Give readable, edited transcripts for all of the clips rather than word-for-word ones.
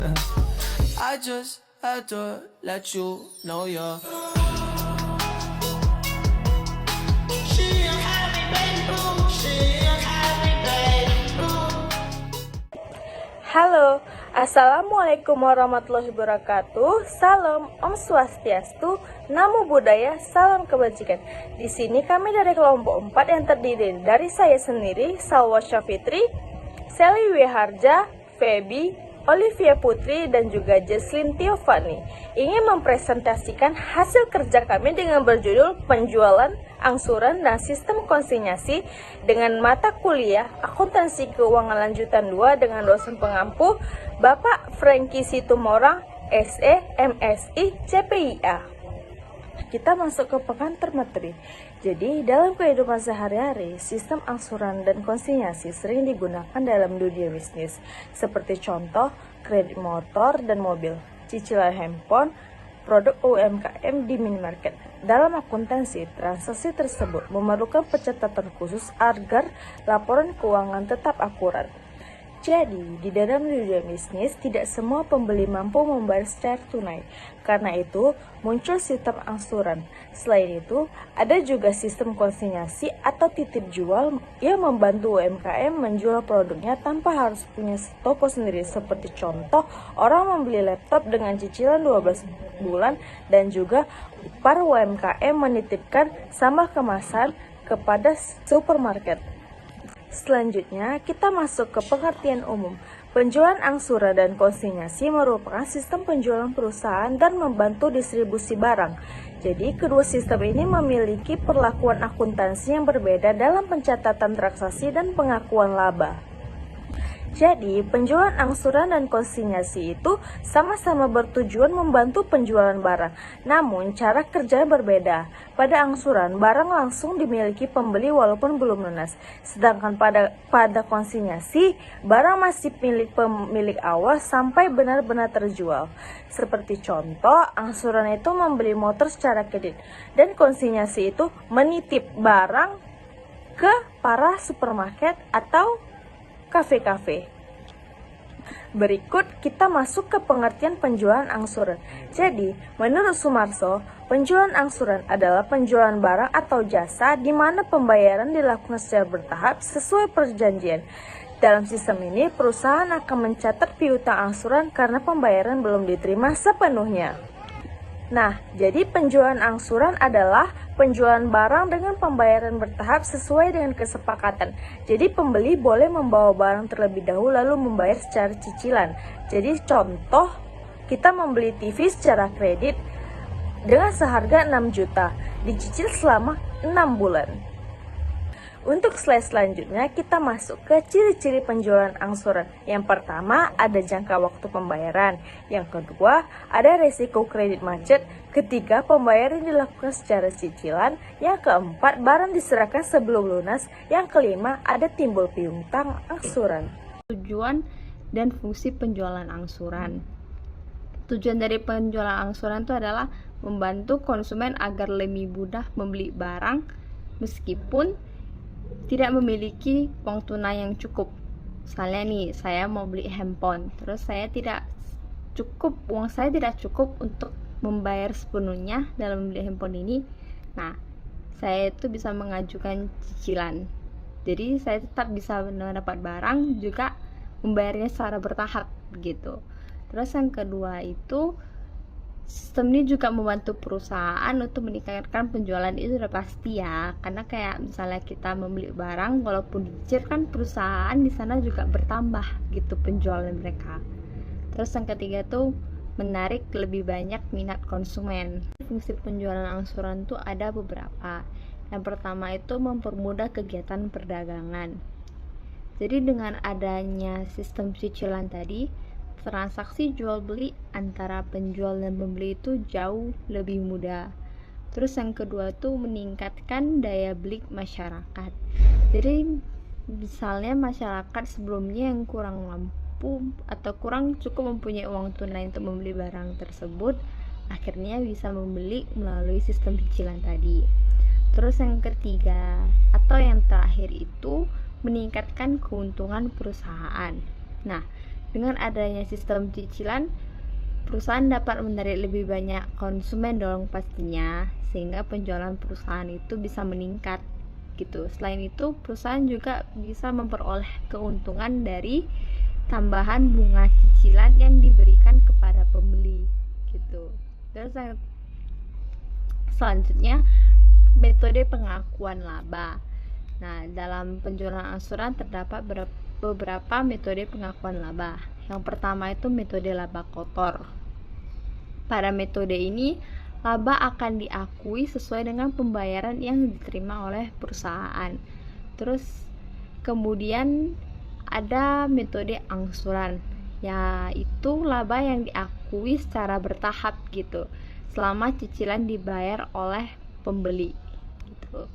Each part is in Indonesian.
I just had to let you know you're. Halo, Assalamualaikum warahmatullahi wabarakatuh. Salam Om Swastiastu, Namo Buddhaya, salam kebajikan. Di sini kami dari kelompok 4 yang terdiri dari saya sendiri, Salwa Syafitri, Sally Wiharja, Feby, Olivia Putri, dan juga Jesslyn Tiofani ingin mempresentasikan hasil kerja kami dengan berjudul penjualan, angsuran, dan sistem konsinyasi dengan mata kuliah Akuntansi Keuangan Lanjutan 2 dengan dosen pengampu Bapak Franky Situmorang, SE, MSI, CPIA. Kita masuk ke pekan termateri. Jadi, dalam kehidupan sehari-hari, sistem angsuran dan konsinyasi sering digunakan dalam dunia bisnis, seperti contoh kredit motor dan mobil, cicilan handphone, produk UMKM di minimarket. Dalam akuntansi, transaksi tersebut memerlukan pencatatan khusus agar laporan keuangan tetap akurat. Jadi, di dalam dunia bisnis, tidak semua pembeli mampu membayar secara tunai. Karena itu, muncul sistem angsuran. Selain itu, ada juga sistem konsinyasi atau titip jual yang membantu UMKM menjual produknya tanpa harus punya toko sendiri. Seperti contoh, orang membeli laptop dengan cicilan 12 bulan dan juga para UMKM menitipkan sampah kemasan kepada supermarket. Selanjutnya, kita masuk ke pengertian umum. Penjualan angsuran dan konsinyasi merupakan sistem penjualan perusahaan dan membantu distribusi barang. Jadi, kedua sistem ini memiliki perlakuan akuntansi yang berbeda dalam pencatatan transaksi dan pengakuan laba. Jadi, penjualan angsuran dan konsinyasi itu sama-sama bertujuan membantu penjualan barang. Namun, cara kerjanya berbeda. Pada angsuran, barang langsung dimiliki pembeli walaupun belum lunas. Sedangkan pada konsinyasi, barang masih milik pemilik awal sampai benar-benar terjual. Seperti contoh, angsuran itu membeli motor secara kredit. Dan konsinyasi itu menitip barang ke para supermarket atau kafe-kafe. Berikut kita masuk ke pengertian penjualan angsuran. Jadi, menurut Sumarso, penjualan angsuran adalah penjualan barang atau jasa di mana pembayaran dilakukan secara bertahap sesuai perjanjian. Dalam sistem ini, perusahaan akan mencatat piutang angsuran karena pembayaran belum diterima sepenuhnya. Nah, jadi penjualan angsuran adalah penjualan barang dengan pembayaran bertahap sesuai dengan kesepakatan. Jadi pembeli boleh membawa barang terlebih dahulu lalu membayar secara cicilan. Jadi contoh, kita membeli TV secara kredit dengan seharga 6 juta, dicicil selama 6 bulan. Untuk slide selanjutnya, kita masuk ke ciri-ciri penjualan angsuran. Yang pertama, ada jangka waktu pembayaran. Yang kedua, ada resiko kredit macet. Ketiga, pembayaran dilakukan secara cicilan. Yang keempat, barang diserahkan sebelum lunas. Yang kelima, ada timbul piutang angsuran. Tujuan dan fungsi penjualan angsuran. Tujuan dari penjualan angsuran itu adalah membantu konsumen agar lebih mudah membeli barang meskipun tidak memiliki uang tunai yang cukup. Misalnya nih, saya mau beli handphone, terus uang saya tidak cukup untuk membayar sepenuhnya dalam membeli handphone ini. Nah, saya itu bisa mengajukan cicilan. Jadi saya tetap bisa mendapat barang juga membayarnya secara bertahap gitu. Terus yang kedua itu, sistem ini juga membantu perusahaan untuk meningkatkan penjualan. Itu udah pasti ya, karena kayak misalnya kita membeli barang walaupun dicicil kan perusahaan di sana juga bertambah gitu penjualan mereka. Terus yang ketiga tuh menarik lebih banyak minat konsumen. Fungsi penjualan angsuran tuh ada beberapa. Yang pertama itu mempermudah kegiatan perdagangan. Jadi dengan adanya sistem cicilan tadi, transaksi jual beli antara penjual dan pembeli itu jauh lebih mudah. Terus yang kedua tuh meningkatkan daya beli masyarakat. Jadi misalnya masyarakat sebelumnya yang kurang mampu atau kurang cukup mempunyai uang tunai untuk membeli barang tersebut, akhirnya bisa membeli melalui sistem cicilan tadi. Terus yang ketiga atau yang terakhir itu meningkatkan keuntungan perusahaan. Nah, Dengan adanya sistem cicilan, perusahaan dapat menarik lebih banyak konsumen dong pastinya, sehingga penjualan perusahaan itu bisa meningkat gitu. Selain itu, perusahaan juga bisa memperoleh keuntungan dari tambahan bunga cicilan yang diberikan kepada pembeli gitu. Terus selanjutnya, metode pengakuan laba. Nah, dalam penjualan angsuran terdapat beberapa metode pengakuan laba. Yang pertama itu metode laba kotor. Pada metode ini, laba akan diakui sesuai dengan pembayaran yang diterima oleh perusahaan. Terus kemudian ada metode angsuran, yaitu laba yang diakui secara bertahap gitu, selama cicilan dibayar oleh pembeli gitu.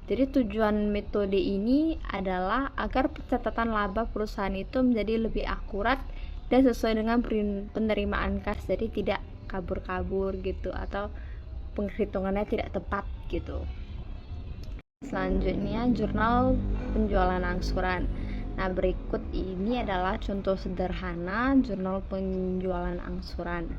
Jadi tujuan metode ini adalah agar pencatatan laba perusahaan itu menjadi lebih akurat dan sesuai dengan penerimaan kas, jadi tidak kabur-kabur gitu atau penghitungannya tidak tepat gitu. Selanjutnya, jurnal penjualan angsuran. Nah, berikut ini adalah contoh sederhana jurnal penjualan angsuran.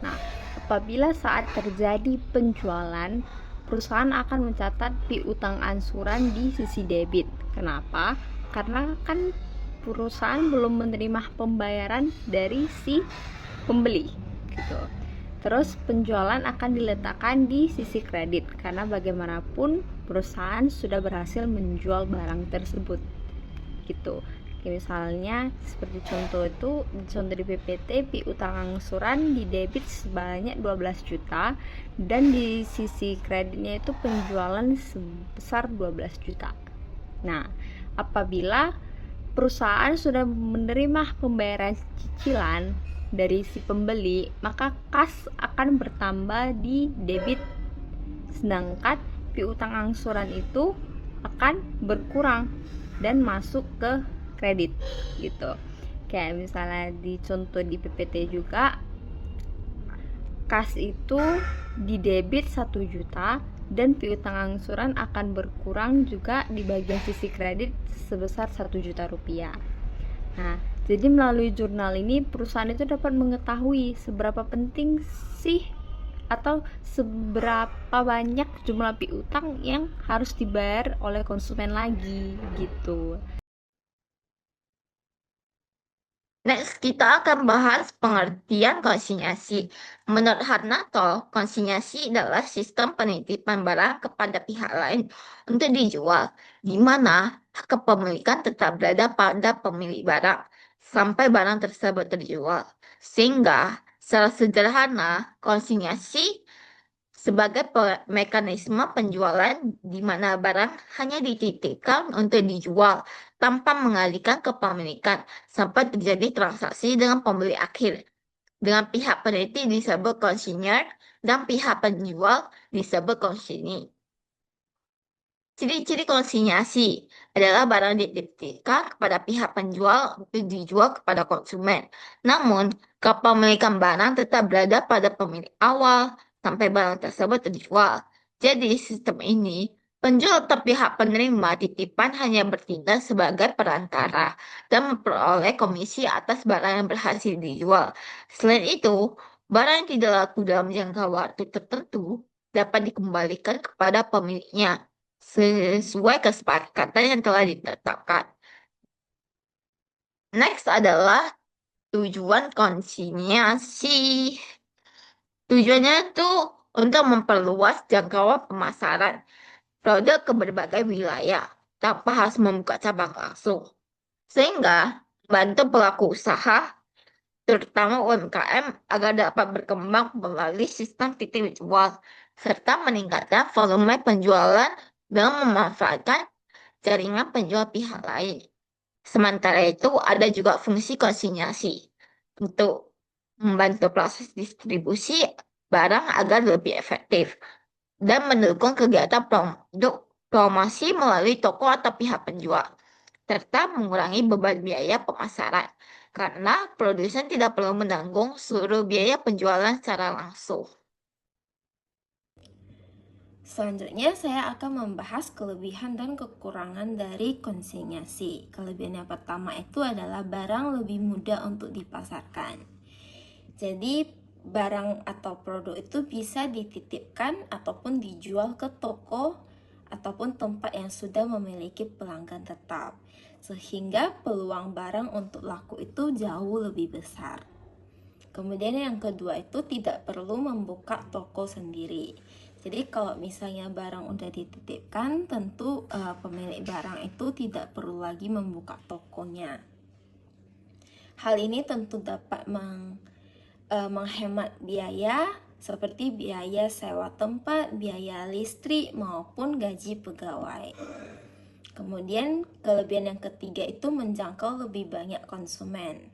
Nah, apabila saat terjadi penjualan, perusahaan akan mencatat piutang angsuran di sisi debit. Kenapa? Karena kan perusahaan belum menerima pembayaran dari si pembeli gitu. Terus penjualan akan diletakkan di sisi kredit karena bagaimanapun perusahaan sudah berhasil menjual barang tersebut gitu. Misalnya seperti contoh di PPT, piutang angsuran di debit sebanyak 12 juta dan di sisi kreditnya itu penjualan sebesar 12 juta. Nah, apabila perusahaan sudah menerima pembayaran cicilan dari si pembeli, maka kas akan bertambah di debit, sedangkan piutang angsuran itu akan berkurang dan masuk ke kredit gitu. Kayak misalnya di contoh di PPT juga, kas itu di debit 1 juta dan piutang angsuran akan berkurang juga di bagian sisi kredit sebesar 1 juta rupiah. Nah, jadi melalui jurnal ini perusahaan itu dapat mengetahui seberapa penting sih atau seberapa banyak jumlah piutang yang harus dibayar oleh konsumen lagi gitu. Next, kita akan bahas pengertian konsinyasi. Menurut Harnato, konsinyasi adalah sistem penitipan barang kepada pihak lain untuk dijual, di mana hak kepemilikan tetap berada pada pemilik barang sampai barang tersebut terjual. Sehingga, secara sederhana, konsinyasi sebagai mekanisme penjualan di mana barang hanya dititipkan untuk dijual tanpa mengalihkan kepemilikan sampai terjadi transaksi dengan pembeli akhir. Dengan pihak peneliti disebut konsinyur dan pihak penjual disebut konsinyee. Ciri-ciri konsinyasi adalah barang dititipkan kepada pihak penjual untuk dijual kepada konsumen. Namun, kepemilikan barang tetap berada pada pemilik awal sampai barang tersebut terjual. Jadi, sistem ini, penjual atau pihak penerima titipan hanya bertindak sebagai perantara dan memperoleh komisi atas barang yang berhasil dijual. Selain itu, barang yang tidak laku dalam jangka waktu tertentu dapat dikembalikan kepada pemiliknya sesuai kesepakatan yang telah ditetapkan. Next adalah tujuan konsinyasi. Tujuannya itu untuk memperluas jangkauan pemasaran produk ke berbagai wilayah tanpa harus membuka cabang langsung. Sehingga membantu pelaku usaha, terutama UMKM, agar dapat berkembang melalui sistem titik jual, serta meningkatkan volume penjualan dengan memanfaatkan jaringan penjual pihak lain. Sementara itu, ada juga fungsi konsinyasi untuk membantu proses distribusi barang agar lebih efektif dan mendukung kegiatan produk promosi melalui toko atau pihak penjual, serta mengurangi beban biaya pemasaran karena produsen tidak perlu menanggung seluruh biaya penjualan secara langsung. Selanjutnya saya akan membahas kelebihan dan kekurangan dari konsinyasi. Kelebihan yang pertama itu adalah barang lebih mudah untuk dipasarkan. Jadi barang atau produk itu bisa dititipkan ataupun dijual ke toko ataupun tempat yang sudah memiliki pelanggan tetap, sehingga peluang barang untuk laku itu jauh lebih besar. Kemudian yang kedua itu tidak perlu membuka toko sendiri. Jadi kalau misalnya barang udah dititipkan, tentu pemilik barang itu tidak perlu lagi membuka tokonya. Hal ini tentu dapat menghemat biaya seperti biaya sewa tempat, biaya listrik maupun gaji pegawai. Kemudian kelebihan yang ketiga itu menjangkau lebih banyak konsumen.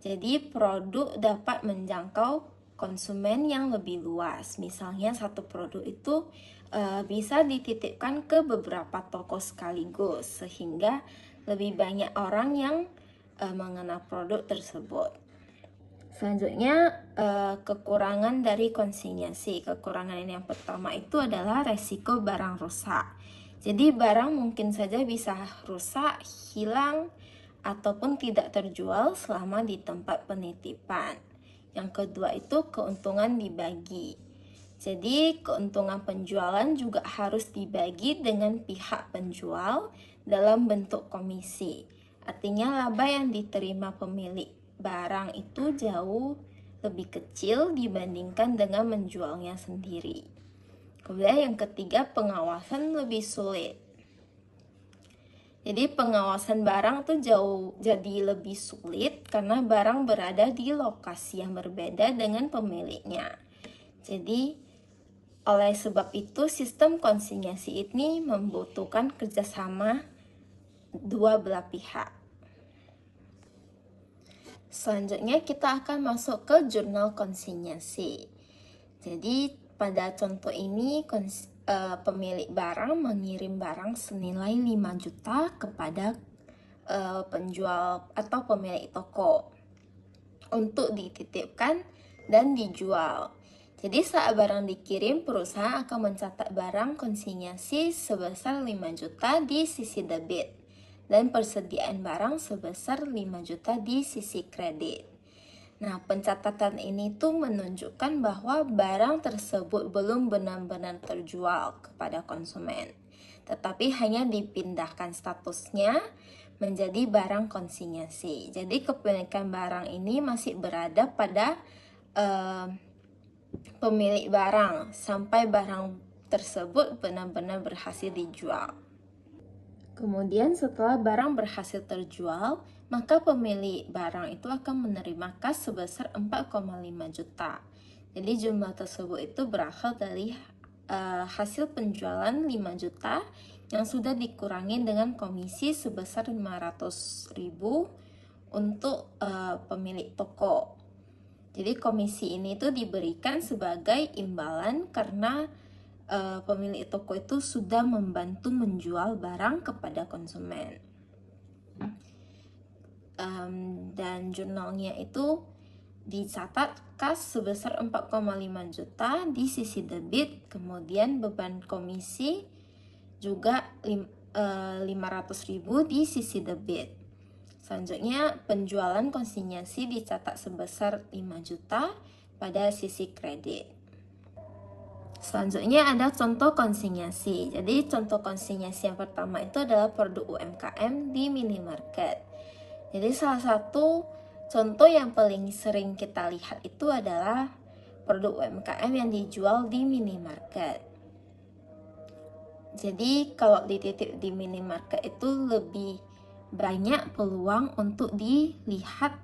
Jadi produk dapat menjangkau konsumen yang lebih luas. Misalnya satu produk itu bisa dititipkan ke beberapa toko sekaligus, sehingga lebih banyak orang yang mengenal produk tersebut. Selanjutnya kekurangan dari konsinyasi. Kekurangan yang pertama itu adalah resiko barang rusak. Jadi barang mungkin saja bisa rusak, hilang, ataupun tidak terjual selama di tempat penitipan. Yang kedua itu keuntungan dibagi. Jadi keuntungan penjualan juga harus dibagi dengan pihak penjual dalam bentuk komisi. Artinya laba yang diterima pemilik barang itu jauh lebih kecil dibandingkan dengan menjualnya sendiri. Kemudian yang ketiga, pengawasan lebih sulit. Jadi pengawasan barang tuh jadi lebih sulit karena barang berada di lokasi yang berbeda dengan pemiliknya. Jadi oleh sebab itu sistem konsinyasi ini membutuhkan kerjasama dua belah pihak. Selanjutnya kita akan masuk ke jurnal konsinyasi. Jadi pada contoh ini pemilik barang mengirim barang senilai 5 juta kepada penjual atau pemilik toko untuk dititipkan dan dijual. Jadi saat barang dikirim, perusahaan akan mencatat barang konsinyasi sebesar 5 juta di sisi debit dan persediaan barang sebesar 5 juta di sisi kredit. Nah, pencatatan ini tuh menunjukkan bahwa barang tersebut belum benar-benar terjual kepada konsumen, tetapi hanya dipindahkan statusnya menjadi barang konsinyasi. Jadi kepemilikan barang ini masih berada pada pemilik barang sampai barang tersebut benar-benar berhasil dijual. Kemudian setelah barang berhasil terjual, maka pemilik barang itu akan menerima kas sebesar 4,5 juta. Jadi jumlah tersebut itu berasal dari hasil penjualan 5 juta yang sudah dikurangi dengan komisi sebesar 500.000 untuk pemilik toko. Jadi komisi ini tuh diberikan sebagai imbalan karena pemilik toko itu sudah membantu menjual barang kepada konsumen. Dan jurnalnya itu dicatat kas sebesar 4,5 juta di sisi debit, kemudian beban komisi juga 500.000 di sisi debit. Selanjutnya penjualan konsinyasi dicatat sebesar 5 juta pada sisi kredit. Selanjutnya ada contoh konsinyasi. Jadi contoh konsinyasi yang pertama itu adalah produk UMKM di minimarket. Jadi salah satu contoh yang paling sering kita lihat itu adalah produk UMKM yang dijual di minimarket. Jadi kalau dititip di minimarket itu lebih banyak peluang untuk dilihat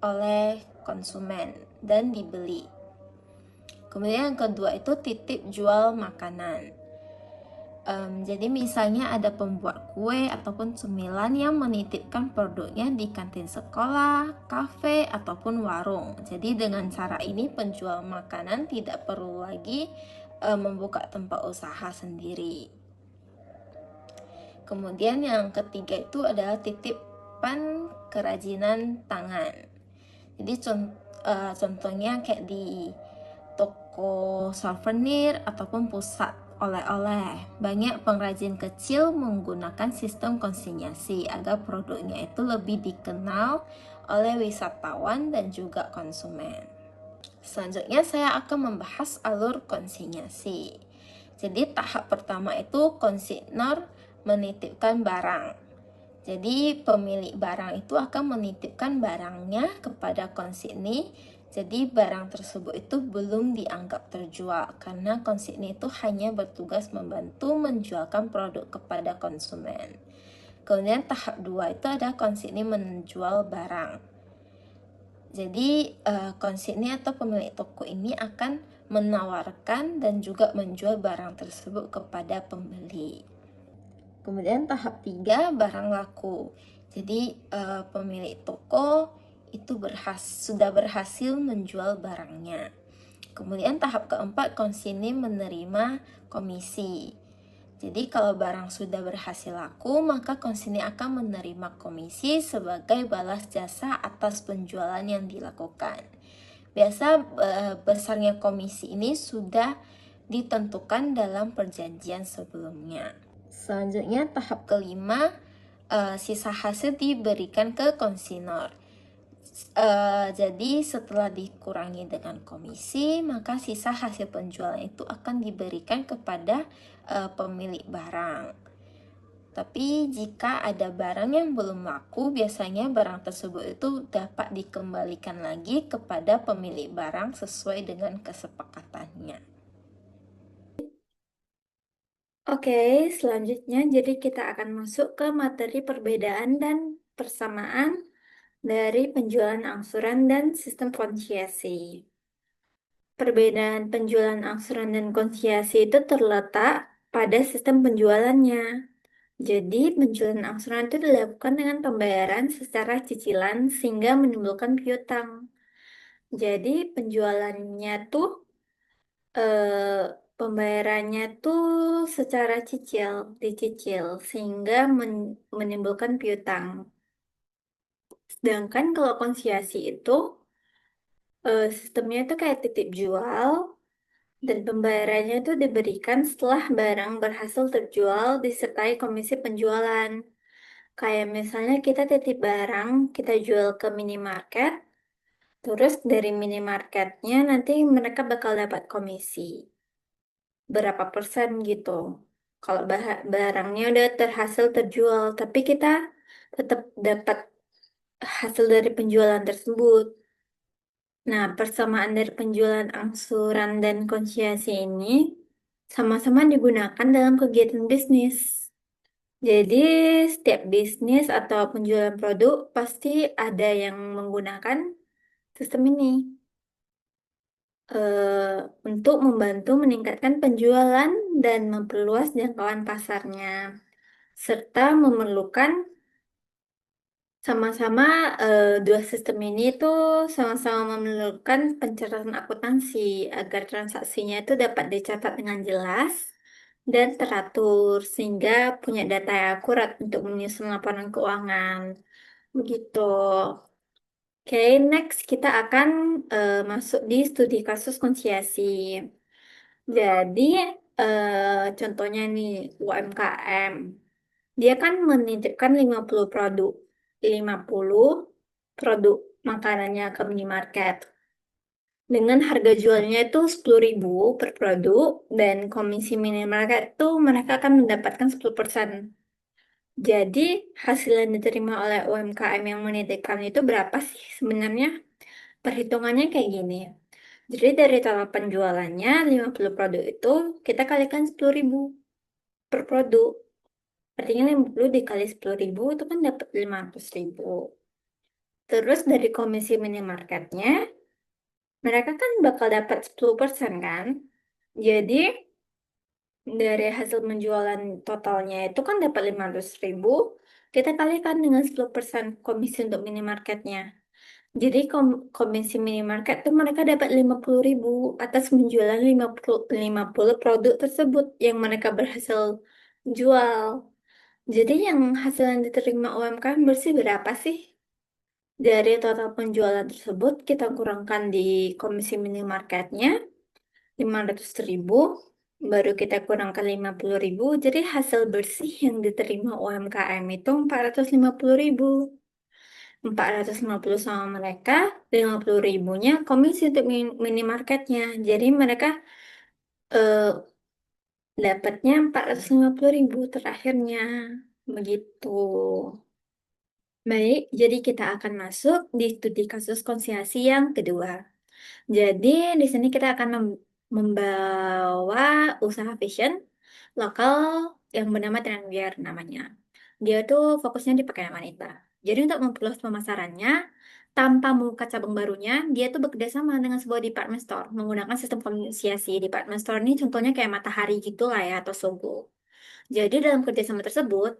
oleh konsumen dan dibeli. Kemudian yang kedua itu titip jual makanan. Jadi misalnya ada pembuat kue ataupun cemilan yang menitipkan produknya di kantin sekolah, kafe, ataupun warung. Jadi dengan cara ini penjual makanan tidak perlu lagi membuka tempat usaha sendiri. Kemudian yang ketiga itu adalah titipan kerajinan tangan. Jadi contohnya kayak di toko souvenir ataupun pusat oleh-oleh. Banyak pengrajin kecil menggunakan sistem konsinyasi agar produknya itu lebih dikenal oleh wisatawan dan juga konsumen. Selanjutnya saya akan membahas alur konsinyasi. Jadi tahap pertama itu konsignor menitipkan barang. Jadi pemilik barang itu akan menitipkan barangnya kepada konsigni. Jadi barang tersebut itu belum dianggap terjual karena konsigni itu hanya bertugas membantu menjualkan produk kepada konsumen. Kemudian tahap 2 itu ada konsigni menjual barang. Jadi konsigni atau pemilik toko ini akan menawarkan dan juga menjual barang tersebut kepada pembeli. Kemudian tahap 3 barang laku. Jadi pemilik toko itu sudah berhasil menjual barangnya. Kemudian tahap keempat konsigni menerima komisi. Jadi kalau barang sudah berhasil laku, maka konsigni akan menerima komisi sebagai balas jasa atas penjualan yang dilakukan. Biasa besarnya komisi ini sudah ditentukan dalam perjanjian sebelumnya. Selanjutnya tahap kelima, sisa hasil diberikan ke konsignor. Jadi setelah dikurangi dengan komisi, maka sisa hasil penjualan itu akan diberikan kepada pemilik barang. Tapi jika ada barang yang belum laku, biasanya barang tersebut itu dapat dikembalikan lagi kepada pemilik barang sesuai dengan kesepakatannya. Oke, selanjutnya jadi kita akan masuk ke materi perbedaan dan persamaan dari penjualan angsuran dan sistem konsinyasi. Perbedaan penjualan angsuran dan konsinyasi itu terletak pada sistem penjualannya. Jadi, penjualan angsuran itu dilakukan dengan pembayaran secara cicilan sehingga menimbulkan piutang. Jadi, penjualannya tuh pembayarannya tuh secara dicicil sehingga menimbulkan piutang. Sedangkan kalau konsinyasi itu sistemnya itu kayak titip jual dan pembayarannya itu diberikan setelah barang berhasil terjual disertai komisi penjualan. Kayak misalnya kita titip barang, kita jual ke minimarket, terus dari minimarketnya nanti mereka bakal dapat komisi. Berapa persen gitu. Kalau barangnya udah terhasil terjual, tapi kita tetap dapat hasil dari penjualan tersebut. Nah, persamaan dari penjualan angsuran dan konsinyasi ini sama-sama digunakan dalam kegiatan bisnis. Jadi, setiap bisnis atau penjualan produk pasti ada yang menggunakan sistem ini untuk membantu meningkatkan penjualan dan memperluas jangkauan pasarnya, serta memerlukan sama-sama dua sistem ini tuh sama-sama memerlukan pencatatan akuntansi agar transaksinya itu dapat dicatat dengan jelas dan teratur sehingga punya data yang akurat untuk menyusun laporan keuangan. Begitu. Oke, next kita akan masuk di studi kasus konsinyasi. Jadi, contohnya nih UMKM. Dia kan menitipkan 50 produk. 50 produk makanannya ke minimarket. Dengan harga jualnya itu 10.000 per produk dan komisi minimarket itu mereka akan mendapatkan 10%. Jadi, hasil yang diterima oleh UMKM yang menitipkan itu berapa sih sebenarnya? Perhitungannya kayak gini. Jadi dari total penjualannya 50 produk itu kita kalikan 10.000 per produk. Artinya 50 dikali 10.000 itu kan dapat 500.000. Terus dari komisi minimarketnya mereka kan bakal dapat 10% kan? Jadi dari hasil penjualan totalnya itu kan dapat 500.000, kita kalikan dengan 10% komisi untuk minimarketnya. Jadi komisi minimarket tuh mereka dapat 50.000 atas penjualan 50 produk tersebut yang mereka berhasil jual. Jadi yang hasil yang diterima UMKM bersih berapa sih? Dari total penjualan tersebut kita kurangkan di komisi minimarketnya, 500.000, baru kita kurangkan 50.000, jadi hasil bersih yang diterima UMKM itu 450.000. 450 sama mereka, 50 ribunya komisi untuk minimarketnya. Jadi mereka eh, dapatnya 450.000 terakhirnya. Begitu. Baik, jadi kita akan masuk di studi kasus konsiasi yang kedua. Jadi di sini kita akan membawa usaha fashion lokal yang bernama Trenwear namanya. Dia tuh fokusnya di pakaian wanita. Jadi untuk memperluas pemasarannya, tanpa membuka cabang barunya, dia tuh bekerja sama dengan sebuah department store menggunakan sistem konsiasi. Department store ini contohnya kayak Matahari gitu lah ya, atau Sogo. Jadi dalam kerjasama tersebut,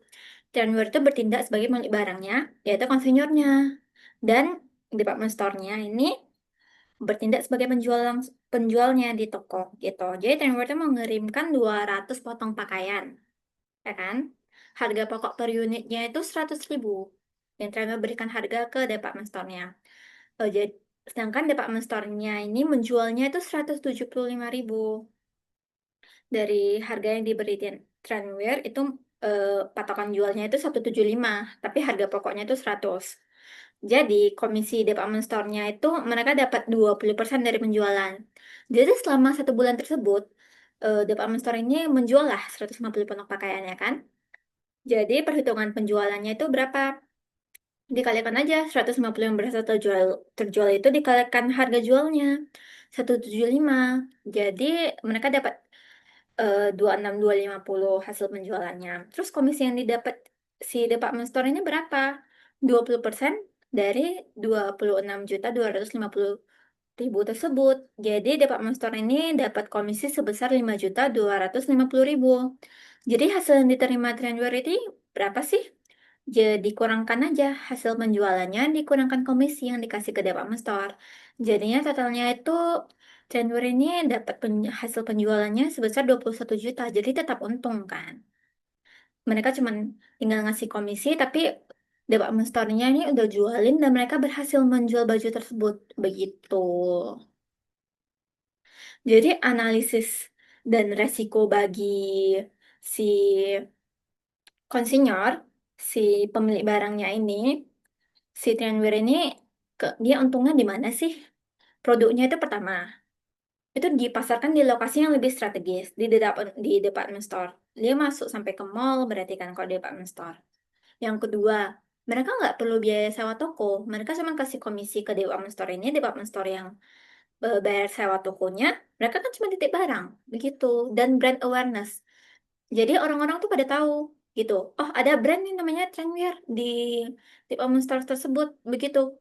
Trenwear itu bertindak sebagai pemilik barangnya, yaitu konsinyurnya. Dan department store-nya ini bertindak sebagai penjualnya di toko gitu. Jadi Trenwear itu mengirimkan 200 potong pakaian, ya kan? Harga pokok per unitnya itu 100.000. Dan Trenwear berikan harga ke department store-nya. Jadi, sedangkan department store-nya ini menjualnya itu 175.000. Dari harga yang diberi Trenwear itu patokan jualnya itu 175, tapi harga pokoknya itu 100. Jadi, komisi department store-nya itu mereka dapat 20% dari penjualan. Jadi, selama 1 bulan tersebut, department store ini menjual lah 150 potong pakaian ya kan? Jadi, perhitungan penjualannya itu berapa? Dikalikan aja 150 yang berhasil terjual itu dikalikan harga jualnya 175. Jadi, mereka dapat 26.250 hasil penjualannya. Terus komisi yang didapat si department store ini berapa? 20% dari 26.250.000 tersebut. Jadi department store ini dapat komisi sebesar 5.250.000. Jadi hasil yang diterima Trenwear ini berapa sih? Jadi kurangkan aja hasil penjualannya, dikurangkan komisi yang dikasih ke department store. Jadinya totalnya itu January ini dapat hasil penjualannya sebesar 21 juta, jadi tetap untung kan. Mereka cuma tinggal ngasih komisi, tapi department store-nya ini udah jualin dan mereka berhasil menjual baju tersebut. Begitu. Jadi analisis dan resiko bagi si konsinyur, si pemilik barangnya ini, si Trianwir ini, dia untungnya di mana sih? Produknya itu pertama, itu dipasarkan di lokasi yang lebih strategis, di department store. Dia masuk sampai ke mall, berarti kan kalau department store. Yang kedua, mereka nggak perlu biaya sewa toko. Mereka cuma kasih komisi ke department store ini, department store yang bayar sewa tokonya. Mereka kan cuma titip barang, begitu. Dan brand awareness. Jadi orang-orang tuh pada tahu gitu. Oh, ada brand nih namanya Trenwear di department store tersebut, begitu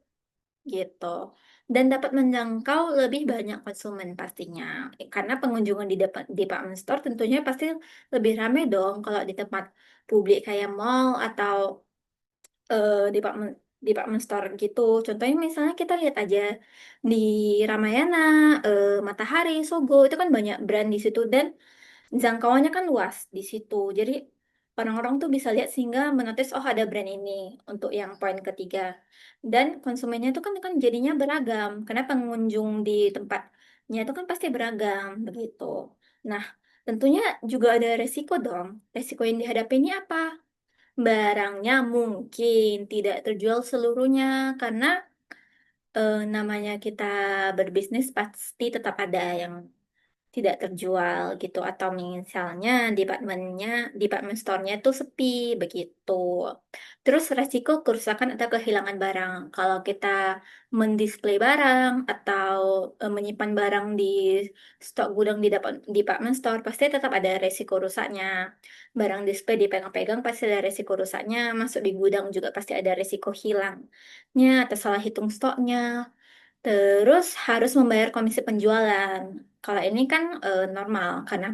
gitu. Dan dapat menjangkau lebih banyak konsumen pastinya. Karena pengunjung di department store tentunya pasti lebih ramai dong kalau di tempat publik kayak mall atau department department store gitu. Contohnya misalnya kita lihat aja di Ramayana, Matahari, Sogo itu kan banyak brand di situ dan jangkauannya kan luas di situ. Jadi orang-orang tuh bisa lihat sehingga menotis oh ada brand ini untuk yang poin ketiga. Dan konsumennya itu kan jadinya beragam karena pengunjung di tempatnya itu kan pasti beragam begitu. Nah, tentunya juga ada resiko dong. Resiko yang dihadapi ini apa? Barangnya mungkin tidak terjual seluruhnya karena namanya kita berbisnis pasti tetap ada yang tidak terjual gitu atau misalnya department store-nya itu sepi begitu. Terus resiko kerusakan atau kehilangan barang. Kalau kita mendisplay barang atau menyimpan barang di stok gudang di department store pasti tetap ada resiko rusaknya. Barang display dipegang-pegang pasti ada resiko rusaknya, masuk di gudang juga pasti ada resiko hilangnya atau salah hitung stoknya. Terus harus membayar komisi penjualan. Kalau ini kan normal karena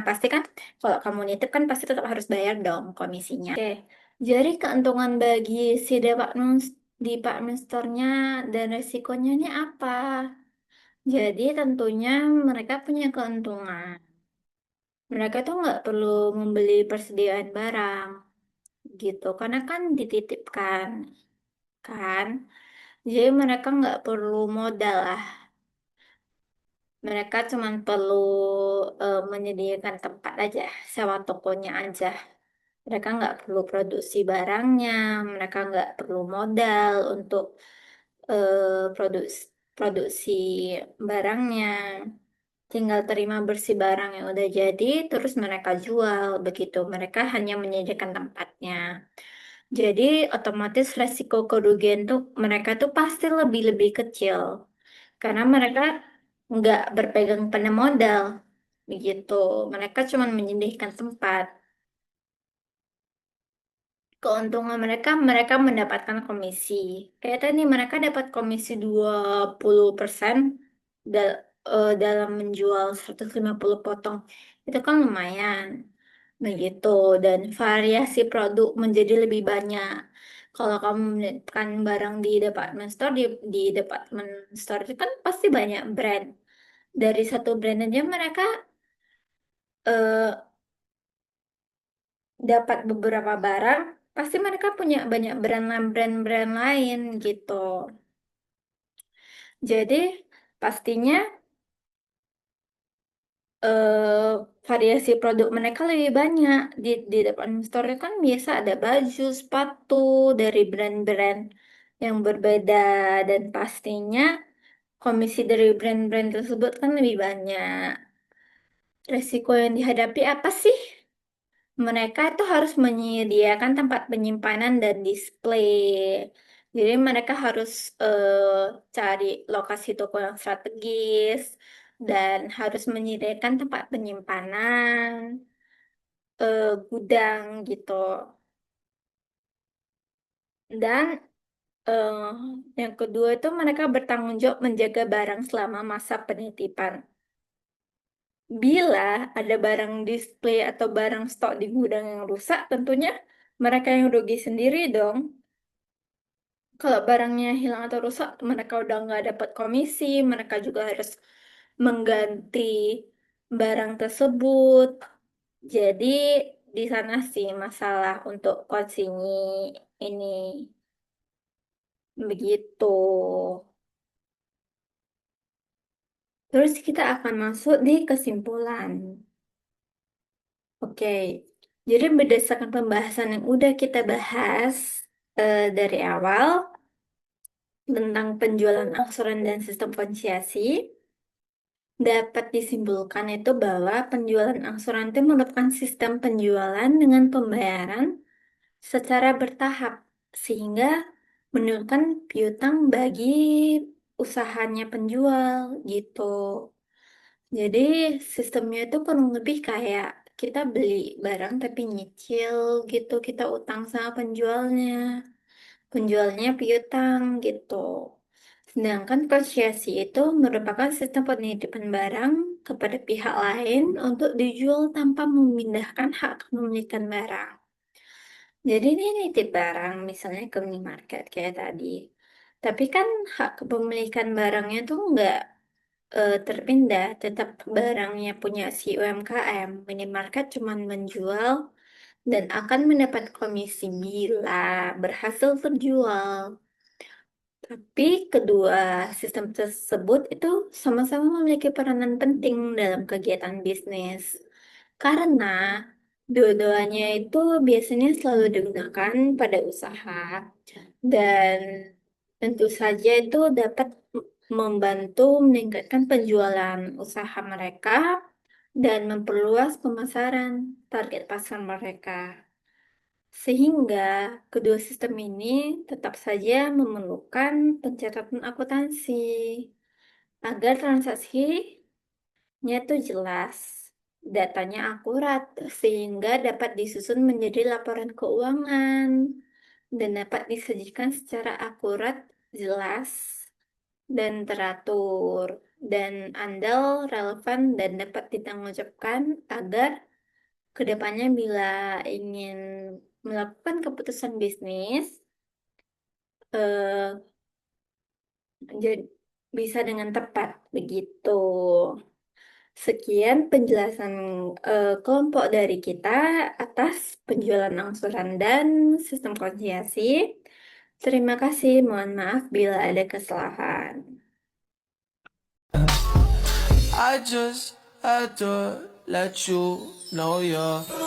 pasti kan kalau kamu nitip kan pasti tetap harus bayar dong komisinya. Oke. Jadi keuntungan bagi si department store-nya dan resikonya ini apa? Jadi tentunya mereka punya keuntungan. Mereka tuh nggak perlu membeli persediaan barang gitu karena kan dititipkan kan. Jadi mereka nggak perlu modal lah Mereka cuma perlu menyediakan tempat aja, sewa tokonya aja. Mereka nggak perlu produksi barangnya, mereka nggak perlu modal untuk produksi produksi barangnya. Tinggal terima bersih barang yang udah jadi, terus mereka jual begitu. Mereka hanya menyediakan tempatnya. Jadi otomatis resiko kerugian tuh mereka tuh pasti lebih-lebih kecil karena mereka nggak berpegang pada modal begitu. Mereka cuma menyediakan tempat. Keuntungan mereka, mereka mendapatkan komisi. Kayak tadi mereka dapat komisi 20% dalam menjual 150 potong. Itu kan lumayan. Begitu. Dan variasi produk menjadi lebih banyak. Kalau kamu melihatkan barang di department store, di department store itu kan pasti banyak brand. Dari satu brand aja mereka eh, dapat beberapa barang, pasti mereka punya banyak brand-brand lain gitu. Jadi pastinya eh, variasi produk mereka lebih banyak. Di department store kan biasa ada baju, sepatu dari brand-brand yang berbeda dan pastinya komisi dari brand-brand tersebut kan lebih banyak. Resiko yang dihadapi apa sih? Mereka itu harus menyediakan tempat penyimpanan dan display. Jadi mereka harus cari lokasi toko yang strategis dan harus menyediakan tempat penyimpanan, gudang gitu. Dan eh, yang kedua itu mereka bertanggung jawab menjaga barang selama masa penitipan. Bila ada barang display atau barang stok di gudang yang rusak, tentunya mereka yang rugi sendiri dong. Kalau barangnya hilang atau rusak, mereka udah nggak dapat komisi, mereka juga harus mengganti barang tersebut. Jadi di sana sih masalah untuk konsinyi ini. Begitu. Terus kita akan masuk di kesimpulan. Oke, jadi berdasarkan pembahasan yang udah kita bahas dari awal tentang penjualan angsuran dan sistem konsiasi, dapat disimpulkan itu bahwa penjualan angsuran itu merupakan sistem penjualan dengan pembayaran secara bertahap sehingga menurunkan piutang bagi usahanya penjual gitu. Jadi sistemnya itu kurang lebih kayak kita beli barang tapi nyicil gitu, kita utang sama penjualnya. Penjualnya piutang gitu. Sedangkan konsesiasi itu merupakan sistem penitipan barang kepada pihak lain untuk dijual tanpa memindahkan hak kepemilikan barang. Jadi ini nitip barang misalnya ke minimarket kayak tadi. Tapi kan hak kepemilikan barangnya tuh nggak terpindah, tetap barangnya punya si UMKM. Minimarket cuma menjual dan akan mendapat komisi bila berhasil terjual. Tapi kedua sistem tersebut itu sama-sama memiliki peranan penting dalam kegiatan bisnis. Karena dua-duanya itu biasanya selalu digunakan pada usaha dan tentu saja itu dapat membantu meningkatkan penjualan usaha mereka dan memperluas pemasaran target pasar mereka. Sehingga kedua sistem ini tetap saja memerlukan pencatatan akuntansi agar transaksinya tuh jelas, datanya akurat, sehingga dapat disusun menjadi laporan keuangan dan dapat disajikan secara akurat, jelas, dan teratur, dan andal, relevan, dan dapat ditanggungjawabkan agar kedepannya bila ingin melakukan keputusan bisnis, eh, jadi bisa dengan tepat begitu. Sekian penjelasan kelompok dari kita atas penjualan angsuran dan sistem konsiasi. Terima kasih, mohon maaf bila ada kesalahan. I just had to let you know you're